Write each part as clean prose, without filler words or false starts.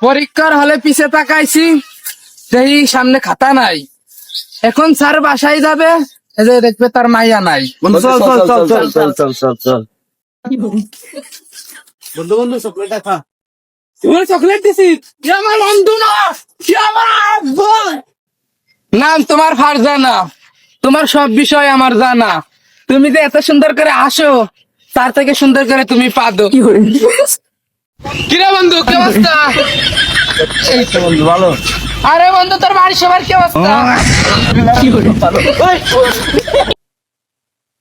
পরীক্ষার হলে পিছে তাকাইছি, সেই সামনে খাতা নাই। এখন স্যার বাসায় যাবে, এই যে দেখবে তার মাইয়া নাই। বন্ধু চল চল চল চল চল চল চল চল বন্ধু বন্ধু চকলেটটা খা। তুমি চকলেট দিছি? কি আমার বন্ধু না, কি আমার আব্বু। নাম তোমার ফারজানা, তোমার সব বিষয় আমার জানা। তুমি যে এত সুন্দর করে আসো, তার থেকে সুন্দর করে তুমি পাদো। কিরে বন্ধু, কি অবস্থা? এই তো বন্ধু ভালো। আরে বন্ধু, তোর বাড়ির সবার কি অবস্থা?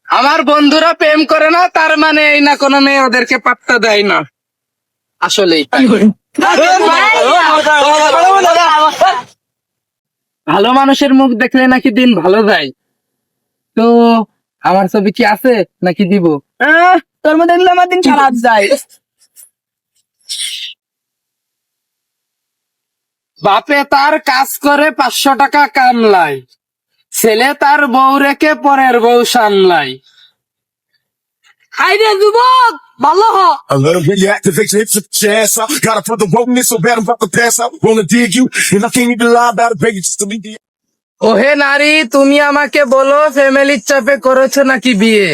আমার বন্ধুরা প্রেম করে না, তার মানে এই না কোনো মেয়ে ওদেরকে পাত্তা দেয় না। আসলেই তাই। ভালো মানুষের মুখ দেখলে নাকি দিন ভালো যায়। তো আমার ছবি কি আছে নাকি দিব? তোর মধ্যে দিলে আমার দিন খারাপ যায়। বাপে তার কাজ করে 500 টাকা কামলায়, ছেলে তার বউ রেখে পরের বউ সামলায়। আইরে যুবক ভালো হ। A little bit of activation, hit your chance up. Gotta put the wokeness so bad I'm about to pass out. Wanna dig you, and I can't even lie about it, baby, just to leave you. ওহে নারী, তুমি আমাকে বলো ফ্যামিলির চাপে করেছো নাকি বিয়ে?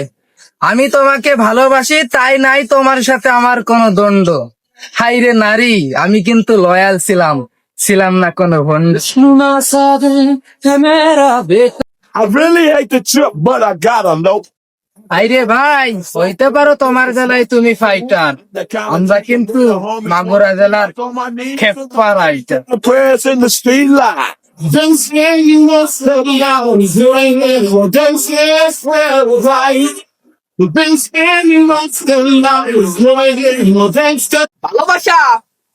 আমি তোমাকে ভালোবাসি, তাই নাই তোমার সাথে আমার কোনো দ্বন্দ্ব। হাই রে নারী, আমি কিন্তু লয়াল ছিলাম, ছিলাম না কোনো ভণ্ড। I really hate the trip, but I gotta know. হাই রে ভাই, হইতে পারো তোমার জেলায় তুমি ফাইটার, আমরা কিন্তু মাগুরা জেলার খেপ্পা writer. The prayers in the street light. Dance yeah, you must have the hours doing it. Dance yeah, swear was right. Dance yeah, you must have the hours doing it. Dance to ভালোবাসা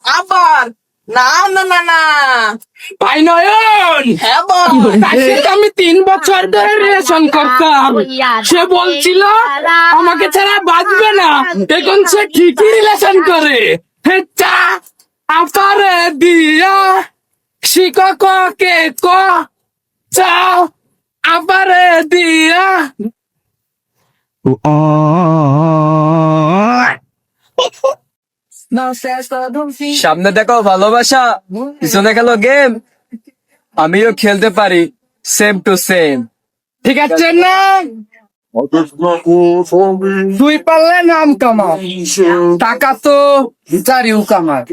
আবার না না না না। ভাই নয়ন, হ্যাঁ বল। তার সাথে আমি 3 বছর ধরে রিলেশন করতাম। সে বলছিল আমাকে ছাড়া বাঁচবে না, এখন সে ঠিকই রিলেশন করে। হেচ্চা আপারে দিয়া শিক্ষককে ক চাও আপারে দিয়া। সামনে দেখো ভালোবাসা, পিছনে খেলো গেম। আমিও খেলতে পারি সেম টু সেম। ঠিক আছে না, তুই পারলে নাম কামাও, টাকা তো চারিও কামায়।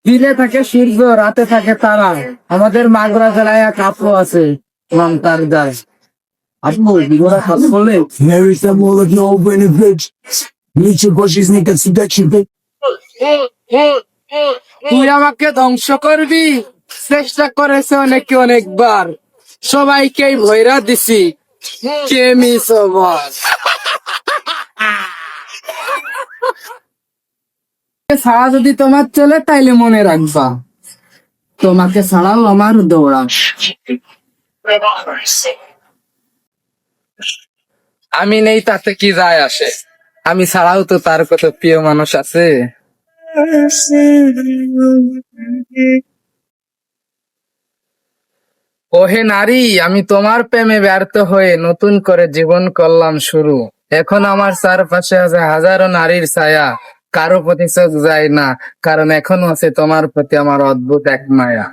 দিনে থাকে সূর্য, রাতে থাকে তারা। আমাদের মাগুরা জেলায় এক আপু আছে, নাম তার যায়। আপু বিগড়া কাজ করলে There is some more of no benefit. Meet your bushes, nigga, seduction, bitch. তুই আমাকে ধ্বংস করবি, চেষ্টা করেছে অনেকে অনেকবার, সবাইকেই ভয়রা দিছি, কে মিস ওভার। ছাড়া যদি তোমার চলে তাইলে মনে রাখবা, তোমাকে ছাড়াও আমার দৌড়া। আমি নেই তাতে কি যায় আসে, আমি ছাড়াও তো তার কত প্রিয় মানুষ আছে। ওহে নারী, আমি তোমার প্রেমে ব্যর্থ হয়ে নতুন করে জীবন করলাম শুরু। এখন আমার চারপাশে আছে হাজারো নারীর ছায়া, কারো প্রতি চোখ যায় না, কারণ এখনো আছে তোমার প্রতি আমার অদ্ভুত এক মায়া।